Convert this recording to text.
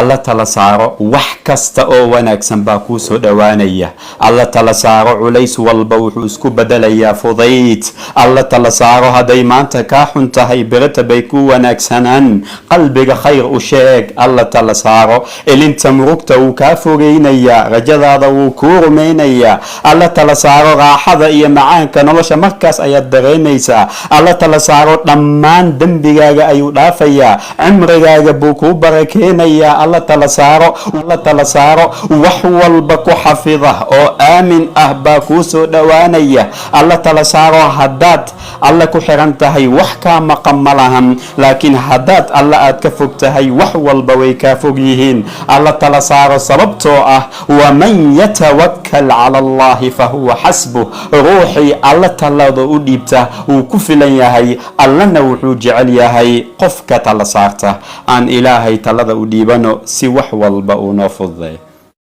alla tala saaro wax kasta oo wanaagsan baa kuu soo dhawaanaya. alla tala saaro culays walba wuxuu isku bedelayaa fudayd. alla tala saaro hadday maanta kaa xun tahay berita bay ku wanaagsanaan. qalbiga khayr u sheeg. alla tala saaro elinta murugta wuu kaa fogeynayaa, rajadaada wuu kuu rumaynayaa. alla tala saaro raaxada iyo macaanka nolosha markaas ayaad dareemaysaa. alla tala saaro dhammaan dembigaaga ayuu dhaafayaa, cimrigaaga buu kuu barakeenayaa. alla tala saaro wax walba ku xafida oo aamin ah baa kuu soo dhawaanaya. alla tala saaro haddaad alla ku xiran tahay wax kaa maqan ma lahan, laakiin haddaad alla aad ka fog tahay wax walba way kaa fog yihiin. alla tala saaro sababtoo ah waman yatawakkal cala allahi fahuwa xasbuh. ruuxii alla talada u dhiibta wuu ku filan yahay, allana wuxuu jecel yahay qofka tala saarta. aan ilaahay talada u dhiibano si wax walba uu noo fududeeyo.